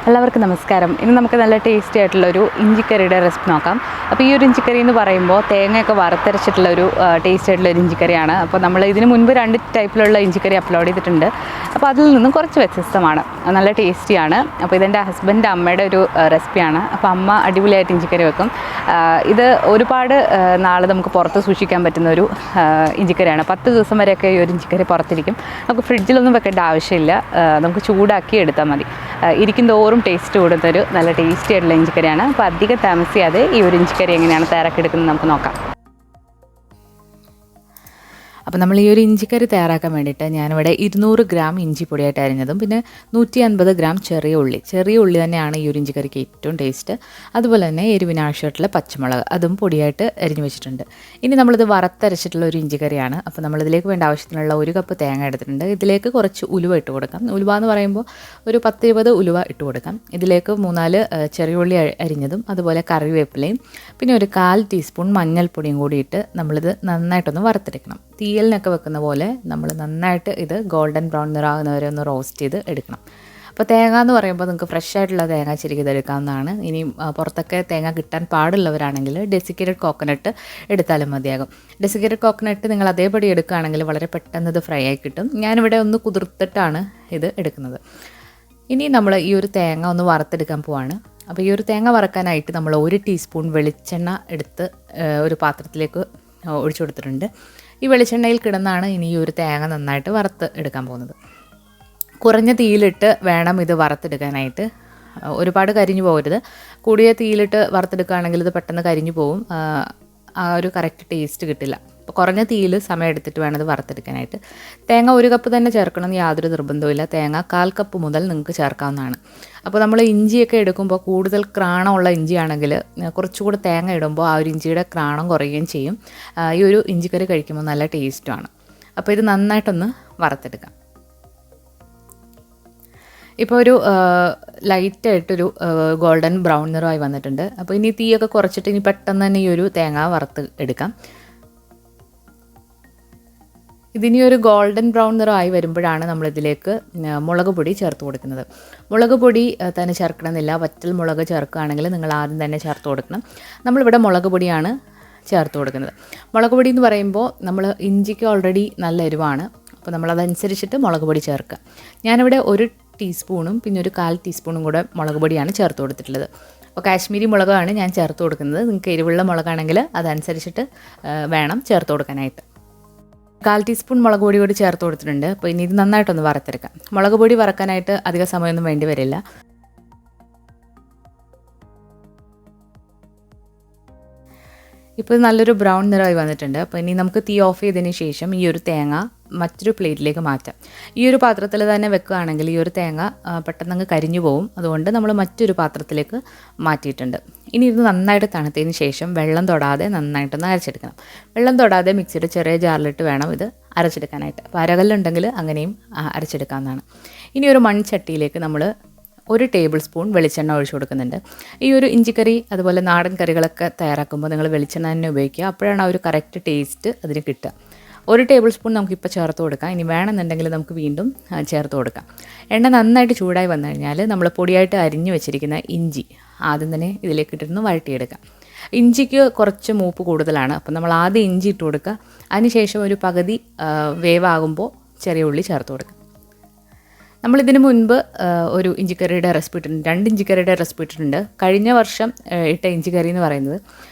എല്ലാവർക്കും നമസ്കാരം. ഇന്ന് നമുക്ക് നല്ല ടേസ്റ്റി ആയിട്ടുള്ളൊരു ഇഞ്ചിക്കറിയുടെ റെസിപ്പി നോക്കാം. അപ്പോൾ ഈ ഒരു ഇഞ്ചിക്കറി എന്ന് പറയുമ്പോൾ തേങ്ങയൊക്കെ വറുത്തരച്ചിട്ടുള്ളൊരു ടേസ്റ്റ് ആയിട്ടുള്ളൊരു ഇഞ്ചിക്കറിയാണ്. അപ്പോൾ നമ്മൾ ഇതിന് മുൻപ് 2 ടൈപ്പിലുള്ള ഇഞ്ചിക്കറി അപ്ലോഡ് ചെയ്തിട്ടുണ്ട്. അപ്പോൾ അതിൽ നിന്നും കുറച്ച് വ്യത്യസ്തമാണ്, നല്ല ടേസ്റ്റിയാണ്. അപ്പോൾ ഇതെൻ്റെ ഹസ്ബൻഡ് അമ്മയുടെ ഒരു റെസിപ്പിയാണ്. അപ്പോൾ അമ്മ അടിപൊളിയായിട്ട് ഇഞ്ചിക്കറി വെക്കും. ഇത് ഒരുപാട് നാൾ നമുക്ക് പുറത്ത് സൂക്ഷിക്കാൻ പറ്റുന്ന ഒരു ഇഞ്ചിക്കറിയാണ്. 10 ദിവസം വരെയൊക്കെ ഈ ഒരു ഇഞ്ചിക്കറി പുറത്തിരിക്കും. നമുക്ക് ഫ്രിഡ്ജിലൊന്നും വെക്കേണ്ട ആവശ്യമില്ല, നമുക്ക് ചൂടാക്കി എടുത്താൽ മതി. ഇരിക്കും തോറും ടേസ്റ്റ് കൂടുന്നൊരു നല്ല ടേസ്റ്റി ആയിട്ടുള്ള ഇഞ്ചിക്കറിയാണ്. അപ്പോൾ അധികം താമസിയാതെ ഈ ഒരു ഇഞ്ചിക്കറി എങ്ങനെയാണ് തയ്യാറാക്കിയെടുക്കുന്നത് നമുക്ക് നോക്കാം. അപ്പോൾ നമ്മൾ ഈ ഒരു ഇഞ്ചിക്കറി തയ്യാറാക്കാൻ വേണ്ടിയിട്ട് ഞാനിവിടെ 200 ഗ്രാം ഇഞ്ചി പൊടിയായിട്ട് അരിഞ്ഞതും പിന്നെ 150 ഗ്രാം ചെറിയ ഉള്ളി തന്നെയാണ് ഈ ഒരു ഇഞ്ചിക്കറിക്ക് ഏറ്റവും ടേസ്റ്റ്. അതുപോലെ തന്നെ എരിവിന് ആവശ്യമായിട്ടുള്ള പച്ചമുളക് അതും പൊടിയായിട്ട് അരിഞ്ഞു വെച്ചിട്ടുണ്ട്. ഇനി നമ്മളിത് വറുത്തരച്ചിട്ടുള്ള ഒരു ഇഞ്ചിക്കറിയാണ്. അപ്പോൾ നമ്മളിതിലേക്ക് വേണ്ട ആവശ്യത്തിനുള്ള 1 കപ്പ് തേങ്ങ എടുത്തിട്ടുണ്ട്. ഇതിലേക്ക് കുറച്ച് ഉലുവ ഇട്ട് കൊടുക്കാം. ഉലുവ എന്ന് പറയുമ്പോൾ ഒരു 10-20 ഉലുവ ഇട്ട് കൊടുക്കാം. ഇതിലേക്ക് 3-4 ചെറിയ ഉള്ളി അരിഞ്ഞതും അതുപോലെ കറിവേപ്പിലയും പിന്നെ ഒരു 1/4 ടീസ്പൂൺ മഞ്ഞൾപ്പൊടിയും കൂടി ഇട്ട് നമ്മളിത് നന്നായിട്ടൊന്ന് വറുത്തെടുക്കണം. തീയലിനൊക്കെ വെക്കുന്ന പോലെ നമ്മൾ നന്നായിട്ട് ഇത് ഗോൾഡൻ ബ്രൗൺ നിറാകുന്നവരെ ഒന്ന് റോസ്റ്റ് ചെയ്ത് എടുക്കണം. അപ്പോൾ തേങ്ങ എന്ന് പറയുമ്പോൾ നിങ്ങൾക്ക് ഫ്രഷ് ആയിട്ടുള്ള തേങ്ങ ചിരകിതെടുക്കാവുന്നതാണ്. ഇനി പുറത്തൊക്കെ തേങ്ങ കിട്ടാൻ പാടുള്ളവരാണെങ്കിൽ ഡെസിക്കേറ്റഡ് കോക്കനട്ട് എടുത്താലും മതിയാകും. ഡെസിക്കേറ്റഡ് കോക്കനട്ട് നിങ്ങൾ അതേപടി എടുക്കുകയാണെങ്കിൽ വളരെ പെട്ടെന്ന് ഇത് ഫ്രൈ ആയി കിട്ടും. ഞാനിവിടെ ഒന്ന് കുതിർത്തിട്ടാണ് ഇത് എടുക്കുന്നത്. ഇനി നമ്മൾ ഈ ഒരു തേങ്ങ ഒന്ന് വറുത്തെടുക്കാൻ പോവാണ്. അപ്പോൾ ഈ ഒരു തേങ്ങ വറക്കാനായിട്ട് നമ്മൾ 1 ടീസ്പൂൺ വെളിച്ചെണ്ണ എടുത്ത് ഒരു പാത്രത്തിലേക്ക് ഒഴിച്ചു കൊടുത്തിട്ടുണ്ട്. ഈ വെളിച്ചെണ്ണയിൽ കിടന്നാണ് ഇനി ഈ ഒരു തേങ്ങ നന്നായിട്ട് വറുത്ത് എടുക്കാൻ പോകുന്നത്. കുറഞ്ഞ തീയിലിട്ട് വേണം ഇത് വറുത്തെടുക്കാനായിട്ട്. ഒരുപാട് കരിഞ്ഞു പോകരുത്. കൂടിയ തീയിലിട്ട് വറുത്തെടുക്കുകയാണെങ്കിൽ ഇത് പെട്ടെന്ന് കരിഞ്ഞു പോകും, ആ ഒരു കറക്റ്റ് ടേസ്റ്റ് കിട്ടില്ല. അപ്പോൾ കുറഞ്ഞ തീയിൽ സമയം എടുത്തിട്ട് വേണം ഇത് വറുത്തെടുക്കാനായിട്ട്. തേങ്ങ 1 കപ്പ് തന്നെ ചേർക്കണം എന്ന് യാതൊരു നിർബന്ധവുമില്ല. തേങ്ങ 1/4 കപ്പ് മുതൽ നിങ്ങൾക്ക് ചേർക്കാവുന്നതാണ്. അപ്പോൾ നമ്മൾ ഇഞ്ചിയൊക്കെ എടുക്കുമ്പോൾ കൂടുതൽ ക്രാണമുള്ള ഇഞ്ചിയാണെങ്കിൽ കുറച്ചുകൂടി തേങ്ങ ഇടുമ്പോൾ ആ ഒരു ഇഞ്ചിയുടെ ക്രാണം കുറയുകയും ചെയ്യും. ഈ ഒരു ഇഞ്ചിക്കറി കഴിക്കുമ്പോൾ നല്ല ടേസ്റ്റുമാണ്. അപ്പോൾ ഇത് നന്നായിട്ടൊന്ന് വറുത്തെടുക്കാം. ഇപ്പോൾ ഒരു ലൈറ്റായിട്ടൊരു ഗോൾഡൻ ബ്രൗൺ നിറമായി വന്നിട്ടുണ്ട്. അപ്പോൾ ഇനി തീയൊക്കെ കുറച്ചിട്ട് ഇനി പെട്ടെന്ന് തന്നെ ഈ ഒരു തേങ്ങ വറുത്ത് എടുക്കാം. ഇതിനി ഒരു ഗോൾഡൻ ബ്രൗൺ നിറമായി വരുമ്പോഴാണ് നമ്മളിതിലേക്ക് മുളക് പൊടി ചേർത്ത് കൊടുക്കുന്നത്. മുളക് പൊടി തന്നെ ചേർക്കണമെന്നില്ല. വറ്റൽ മുളക് ചേർക്കുകയാണെങ്കിൽ നിങ്ങൾ ആദ്യം തന്നെ ചേർത്ത് കൊടുക്കണം. നമ്മളിവിടെ മുളക് പൊടിയാണ് ചേർത്ത് കൊടുക്കുന്നത്. മുളക് പൊടി എന്ന് പറയുമ്പോൾ നമ്മൾ ഇഞ്ചിക്ക് ഓൾറെഡി നല്ല എരിവാണ്. അപ്പോൾ നമ്മളതനുസരിച്ചിട്ട് മുളക് പൊടി ചേർക്കുക. ഞാനിവിടെ 1 ടീസ്പൂണും പിന്നെ ഒരു 1/4 ടീസ്പൂണും കൂടെ മുളക് പൊടിയാണ് ചേർത്ത് കൊടുത്തിട്ടുള്ളത്. അപ്പോൾ കാശ്മീരി മുളകാണ് ഞാൻ ചേർത്ത് കൊടുക്കുന്നത്. നിങ്ങൾക്ക് എരിവുള്ള മുളകാണെങ്കിൽ അതനുസരിച്ചിട്ട് വേണം ചേർത്ത് കൊടുക്കാനായിട്ട്. 1/4 ടീസ്പൂൺ മുളക് പൊടി കൂടി ചേർത്ത് കൊടുത്തിട്ടുണ്ട്. അപ്പോൾ ഇനി ഇത് നന്നായിട്ടൊന്ന് വറുത്തെടുക്കാം. മുളക് പൊടി വറക്കാനായിട്ട് അധിക സമയമൊന്നും വേണ്ടി വരില്ല. ഇപ്പോൾ നല്ലൊരു ബ്രൗൺ നിറമായി വന്നിട്ടുണ്ട്. അപ്പോൾ ഇനി നമുക്ക് തീ ഓഫ് ചെയ്തതിന് ശേഷം ഈ ഒരു തേങ്ങ മറ്റൊരു പ്ലേറ്റിലേക്ക് മാറ്റാം. ഈ ഒരു പാത്രത്തിൽ തന്നെ വെക്കുകയാണെങ്കിൽ ഈ ഒരു തേങ്ങ പെട്ടെന്ന് കരിഞ്ഞു പോകും. അതുകൊണ്ട് നമ്മൾ മറ്റൊരു പാത്രത്തിലേക്ക് മാറ്റിയിട്ടുണ്ട്. ഇനി ഇത് നന്നായിട്ട് തണുത്തതിന് ശേഷം വെള്ളം തൊടാതെ നന്നായിട്ടൊന്ന് അരച്ചെടുക്കണം. വെള്ളം തൊടാതെ മിക്സിയുടെ ചെറിയ ജാറിലിട്ട് വേണം ഇത് അരച്ചെടുക്കാനായിട്ട്. അപ്പോൾ അരകല്ലുണ്ടെങ്കിൽ അങ്ങനെയും അരച്ചെടുക്കാവുന്നതാണ്. ഇനി ഒരു മൺചട്ടിയിലേക്ക് നമ്മൾ 1 ടേബിൾ സ്പൂൺ വെളിച്ചെണ്ണ ഒഴിച്ചു കൊടുക്കുന്നുണ്ട്. ഈ ഒരു ഇഞ്ചിക്കറി അതുപോലെ നാടൻ കറികളൊക്കെ തയ്യാറാക്കുമ്പോൾ നിങ്ങൾ വെളിച്ചെണ്ണ തന്നെ ഉപയോഗിക്കുക. അപ്പോഴാണ് ആ ഒരു കറക്റ്റ് ടേസ്റ്റ് അതിന് കിട്ടുക. 1 ടേബിൾ സ്പൂൺ നമുക്കിപ്പോൾ ചേർത്ത് കൊടുക്കാം. ഇനി വേണമെന്നുണ്ടെങ്കിൽ നമുക്ക് വീണ്ടും ചേർത്ത് കൊടുക്കാം. എണ്ണ നന്നായിട്ട് ചൂടായി വന്നു കഴിഞ്ഞാൽ നമ്മൾ പൊടിയായിട്ട് അരിഞ്ഞു വെച്ചിരിക്കുന്ന ഇഞ്ചി ആദ്യം തന്നെ ഇതിലേക്ക് ഇട്ടിരുന്ന് വഴട്ടിയെടുക്കാം. ഇഞ്ചിക്ക് കുറച്ച് മൂപ്പ് കൂടുതലാണ്. അപ്പോൾ നമ്മൾ ആദ്യം ഇഞ്ചി ഇട്ട് കൊടുക്കുക. അതിനുശേഷം ഒരു പകുതി വേവാകുമ്പോൾ ചെറിയ ഉള്ളി ചേർത്ത് കൊടുക്കുക. നമ്മളിതിന് മുൻപ് ഒരു ഇഞ്ചിക്കറിയുടെ റെസിപ്പി ഇട്ടിട്ടുണ്ട്, 2 ഇഞ്ചിക്കറിയുടെ റെസിപ്പി ഇട്ടിട്ടുണ്ട്. കഴിഞ്ഞ വർഷം ഇട്ട ഇഞ്ചിക്കറി എന്ന് പറയുന്നത്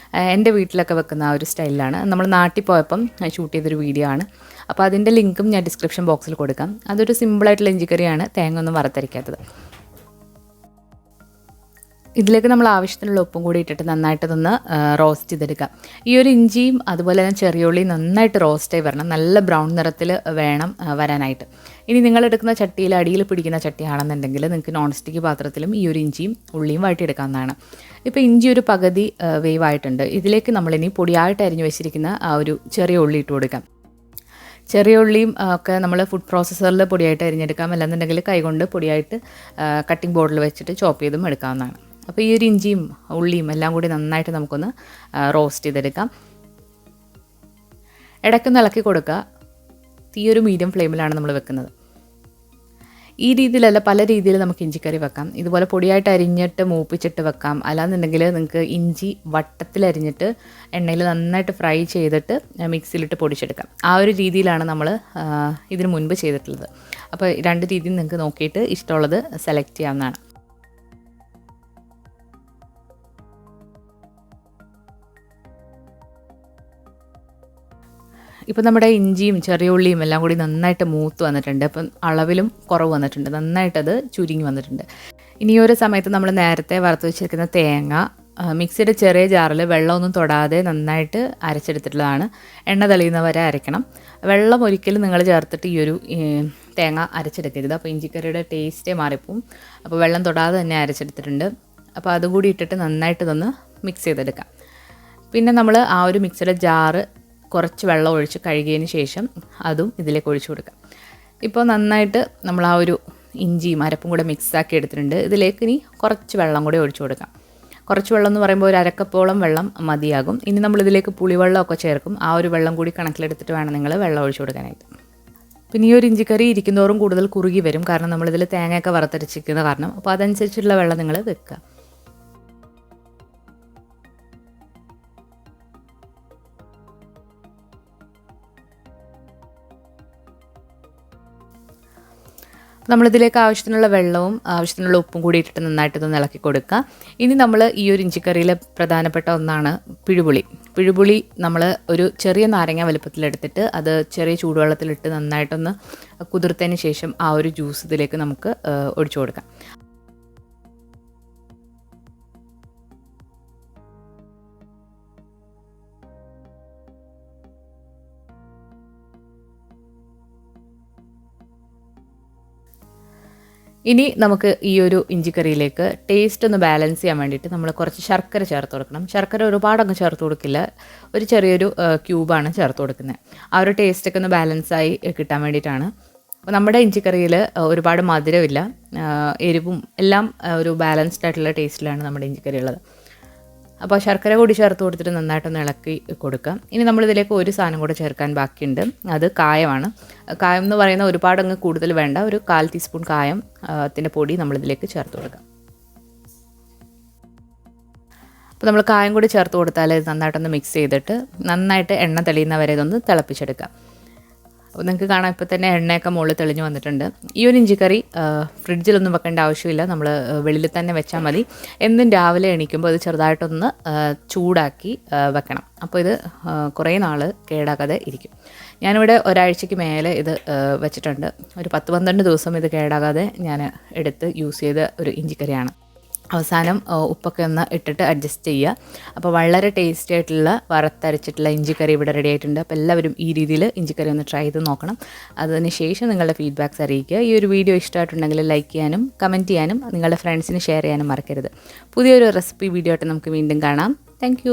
എൻ്റെ വീട്ടിലൊക്കെ വെക്കുന്ന ആ ഒരു സ്റ്റൈലിലാണ്. നമ്മൾ നാട്ടിൽ പോയപ്പം ഷൂട്ട് ചെയ്തൊരു വീഡിയോ ആണ്. അപ്പോൾ അതിൻ്റെ ലിങ്കും ഞാൻ ഡിസ്ക്രിപ്ഷൻ ബോക്സിൽ കൊടുക്കാം. അതൊരു സിമ്പിളായിട്ടുള്ള ഇഞ്ചിക്കറിയാണ്, തേങ്ങ ഒന്നും വറുത്തരയ്ക്കാത്തത്. ഇതിലേക്ക് നമ്മൾ ആവശ്യത്തിനുള്ള ഉപ്പും കൂടി ഇട്ടിട്ട് നന്നായിട്ടതൊന്ന് റോസ്റ്റ് ചെയ്തെടുക്കാം. ഈ ഒരു ഇഞ്ചിയും അതുപോലെ തന്നെ ചെറിയ ഉള്ളിയും നന്നായിട്ട് റോസ്റ്റായി വരണം. നല്ല ബ്രൗൺ നിറത്തിൽ വേണം വരാനായിട്ട്. ഇനി നിങ്ങളെടുക്കുന്ന ചട്ടിയിൽ അടിയിൽ പിടിക്കുന്ന ചട്ടിയാണെന്നുണ്ടെങ്കിൽ നിങ്ങൾക്ക് നോൺ സ്റ്റിക്ക് പാത്രത്തിലും ഈ ഒരു ഇഞ്ചിയും ഉള്ളിയും വഴറ്റിയെടുക്കാവുന്നതാണ്. ഇപ്പോൾ ഇഞ്ചി ഒരു പകുതി വേവായിട്ടുണ്ട്. ഇതിലേക്ക് നമ്മളിനി പൊടിയായിട്ട് അരിഞ്ഞു വെച്ചിരിക്കുന്ന ആ ഒരു ചെറിയ ഉള്ളി ഇട്ട് കൊടുക്കാം. ചെറിയ ഉള്ളിയും ഒക്കെ നമ്മൾ ഫുഡ് പ്രോസസ്സറിൽ പൊടിയായിട്ട് അരിഞ്ഞെടുക്കാം. അല്ലെന്നുണ്ടെങ്കിൽ കൈകൊണ്ട് പൊടിയായിട്ട് കട്ടിംഗ് ബോർഡിൽ വെച്ചിട്ട് ചോപ്പ് ചെയ്തും എടുക്കാവുന്നതാണ്. അപ്പോൾ ഈ ഒരു ഇഞ്ചിയും ഉള്ളിയും എല്ലാം കൂടി നന്നായിട്ട് നമുക്കൊന്ന് റോസ്റ്റ് ചെയ്തെടുക്കാം. ഇടയ്ക്കൊന്ന് ഇളക്കി കൊടുക്കുക. തീ ഒരു മീഡിയം ഫ്ലെയിമിലാണ് നമ്മൾ വെക്കുന്നത്. ഈ രീതിയിലല്ല പല രീതിയിൽ നമുക്ക് ഇഞ്ചിക്കറി വെക്കാം. ഇതുപോലെ പൊടിയായിട്ട് അരിഞ്ഞിട്ട് മൂപ്പിച്ചിട്ട് വെക്കാം. അല്ലാന്നുണ്ടെങ്കിൽ നിങ്ങൾക്ക് ഇഞ്ചി വട്ടത്തിൽ അരിഞ്ഞിട്ട് എണ്ണയിൽ നന്നായിട്ട് ഫ്രൈ ചെയ്തിട്ട് മിക്സിയിലിട്ട് പൊടിച്ചെടുക്കാം. ആ ഒരു രീതിയിലാണ് നമ്മൾ ഇതിന് മുൻപ് ചെയ്തിട്ടുള്ളത്. അപ്പോൾ 2 രീതിയിൽ നിങ്ങൾക്ക് നോക്കിയിട്ട് ഇഷ്ടമുള്ളത് സെലക്ട് ചെയ്യാവുന്നതാണ്. ഇപ്പോൾ നമ്മുടെ ഇഞ്ചിയും ചെറിയ ഉള്ളിയും എല്ലാം കൂടി നന്നായിട്ട് മൂത്ത് വന്നിട്ടുണ്ട്. അപ്പം അളവിലും കുറവ് വന്നിട്ടുണ്ട്, നന്നായിട്ടത് ചുരുങ്ങി വന്നിട്ടുണ്ട്. ഇനി ഒരു സമയത്ത് നമ്മൾ നേരത്തെ വറുത്ത് വെച്ചിരിക്കുന്ന തേങ്ങ മിക്സിയുടെ ചെറിയ ജാറിൽ വെള്ളമൊന്നും തൊടാതെ നന്നായിട്ട് അരച്ചെടുത്തിട്ടുള്ളതാണ്. എണ്ണ തെളിയുന്നവരെ അരയ്ക്കണം. വെള്ളം ഒരിക്കലും നിങ്ങൾ ചേർത്തിട്ട് ഈ ഒരു തേങ്ങ അരച്ചെടുക്കരുത്. അപ്പോൾ ഇഞ്ചിക്കറിയുടെ ടേസ്റ്റേ മാറിപ്പോവും. അപ്പോൾ വെള്ളം തൊടാതെ തന്നെ അരച്ചെടുത്തിട്ടുണ്ട്. അപ്പോൾ അതുകൂടി ഇട്ടിട്ട് നന്നായിട്ട് ഇതൊന്ന് മിക്സ് ചെയ്തെടുക്കാം. പിന്നെ നമ്മൾ ആ ഒരു മിക്സിയുടെ ജാറ് കുറച്ച് വെള്ളം ഒഴിച്ച് കഴുകിയതിന് ശേഷം അതും ഇതിലേക്ക് ഒഴിച്ചു കൊടുക്കാം. ഇപ്പോൾ നന്നായിട്ട് നമ്മൾ ആ ഒരു ഇഞ്ചിയും അരപ്പും കൂടെ മിക്സാക്കി എടുത്തിട്ടുണ്ട്. ഇതിലേക്ക് ഇനി കുറച്ച് വെള്ളം കൂടി ഒഴിച്ചു കൊടുക്കാം. കുറച്ച് വെള്ളം എന്ന് പറയുമ്പോൾ ഒരു അരക്കപ്പോളം വെള്ളം മതിയാകും. ഇനി നമ്മളിതിലേക്ക് പുളിവെള്ളമൊക്കെ ചേർക്കും. ആ ഒരു വെള്ളം കൂടി കണക്കിലെടുത്തിട്ട് വേണം നിങ്ങൾ വെള്ളം ഒഴിച്ചു കൊടുക്കാനായിട്ട്. പിന്നെ ഈ ഒരു ഇഞ്ചിക്കറി ഇരിക്കുന്നതോറും കൂടുതൽ കുറുകി വരും, കാരണം നമ്മളിതിൽ തേങ്ങയൊക്കെ വറുത്തരച്ചിരിക്കുന്ന കാരണം. അപ്പോൾ അതനുസരിച്ചുള്ള വെള്ളം നിങ്ങൾ വെക്കുക. നമ്മളിതിലേക്ക് ആവശ്യത്തിനുള്ള വെള്ളവും ആവശ്യത്തിനുള്ള ഉപ്പും കൂടി ഇട്ടിട്ട് നന്നായിട്ടൊന്ന് ഇളക്കി കൊടുക്കുക. ഇനി നമ്മൾ ഈ ഒരു ഇഞ്ചിക്കറിയിലെ പ്രധാനപ്പെട്ട ഒന്നാണ് പിഴുപുളി. പിഴുപുളി നമ്മൾ ഒരു ചെറിയ നാരങ്ങ വലുപ്പത്തിലെടുത്തിട്ട് അത് ചെറിയ ചൂടുവെള്ളത്തിലിട്ട് നന്നായിട്ടൊന്ന് കുതിർത്തതിന് ശേഷം ആ ഒരു ജ്യൂസ് ഇതിലേക്ക് നമുക്ക് ഒഴിച്ചു കൊടുക്കാം. ഇനി നമുക്ക് ഈ ഒരു ഇഞ്ചിക്കറിയിലേക്ക് ടേസ്റ്റ് ഒന്ന് ബാലൻസ് ചെയ്യാൻ വേണ്ടിയിട്ട് നമ്മൾ കുറച്ച് ശർക്കര ചേർത്ത് കൊടുക്കണം. ശർക്കര ഒരുപാടങ്ങ് ചേർത്ത് കൊടുക്കില്ല, ഒരു ചെറിയൊരു ക്യൂബാണ് ചേർത്ത് കൊടുക്കുന്നത്. ആ ഒരു ടേസ്റ്റൊക്കെ ഒന്ന് ബാലൻസായി കിട്ടാൻ വേണ്ടിയിട്ടാണ്. അപ്പോൾ നമ്മുടെ ഇഞ്ചിക്കറിയിൽ ഒരുപാട് മധുരമില്ല, എരിവും എല്ലാം ഒരു ബാലൻസ്ഡ് ആയിട്ടുള്ള ടേസ്റ്റിലാണ് നമ്മുടെ ഇഞ്ചിക്കറി ഉള്ളത്. അപ്പോൾ ശർക്കര കൂടി ചേർത്ത് കൊടുത്തിട്ട് നന്നായിട്ടൊന്ന് ഇളക്കി കൊടുക്കാം. ഇനി നമ്മളിതിലേക്ക് ഒരു സാധനം കൂടെ ചേർക്കാൻ ബാക്കിയുണ്ട്, അത് കായമാണ്. കായം എന്ന് പറയുന്ന ഒരുപാടങ്ങ് കൂടുതൽ വേണ്ട, ഒരു 1/4 ടീസ്പൂൺ കായത്തിൻ്റെ പൊടി നമ്മളിതിലേക്ക് ചേർത്ത് കൊടുക്കാം. അപ്പോൾ നമ്മൾ കായം കൂടി ചേർത്ത് കൊടുത്താൽ ഇത് നന്നായിട്ടൊന്ന് മിക്സ് ചെയ്തിട്ട് നന്നായിട്ട് എണ്ണ തെളിയുന്നവരെ ഇതൊന്ന് തിളപ്പിച്ചെടുക്കാം. അപ്പോൾ നിങ്ങൾക്ക് കാണാം ഇപ്പോൾ തന്നെ എണ്ണയൊക്കെ മുകളിൽ തെളിഞ്ഞ് വന്നിട്ടുണ്ട്. ഈ ഒരു ഇഞ്ചിക്കറി ഫ്രിഡ്ജിലൊന്നും വെക്കേണ്ട ആവശ്യമില്ല, നമ്മൾ വെളിയിൽ തന്നെ വെച്ചാൽ മതി. എന്നും രാവിലെ എണീക്കുമ്പോൾ ഇത് ചെറുതായിട്ടൊന്ന് ചൂടാക്കി വെക്കണം. അപ്പോൾ ഇത് കുറേ നാൾ കേടാകാതെ ഇരിക്കും. ഞാനിവിടെ ഒരാഴ്ചയ്ക്ക് മേലെ ഇത് വെച്ചിട്ടുണ്ട്. ഒരു 10-12 ദിവസം ഇത് കേടാകാതെ ഞാൻ എടുത്ത് യൂസ് ചെയ്ത ഒരു ഇഞ്ചിക്കറിയാണ്. അവസാനം ഉപ്പൊക്കെ ഒന്ന് ഇട്ടിട്ട് അഡ്ജസ്റ്റ് ചെയ്യുക. അപ്പോൾ വളരെ ടേസ്റ്റി ആയിട്ടുള്ള വറുത്തരച്ചിട്ടുള്ള ഇഞ്ചിക്കറി ഇവിടെ റെഡി ആയിട്ടുണ്ട്. അപ്പോൾ എല്ലാവരും ഈ രീതിയിൽ ഇഞ്ചിക്കറി ഒന്ന് ട്രൈ ചെയ്ത് നോക്കണം. അതിന് ശേഷം നിങ്ങളുടെ ഫീഡ്ബാക്ക്സ് അറിയിക്കുക. ഈ ഒരു വീഡിയോ ഇഷ്ടമായിട്ടുണ്ടെങ്കിൽ ലൈക്ക് ചെയ്യാനും കമൻറ്റ് ചെയ്യാനും നിങ്ങളുടെ ഫ്രണ്ട്സിന് ഷെയർ ചെയ്യാനും മറക്കരുത്. പുതിയൊരു റെസിപ്പി വീഡിയോ ആയിട്ട് നമുക്ക് വീണ്ടും കാണാം. താങ്ക്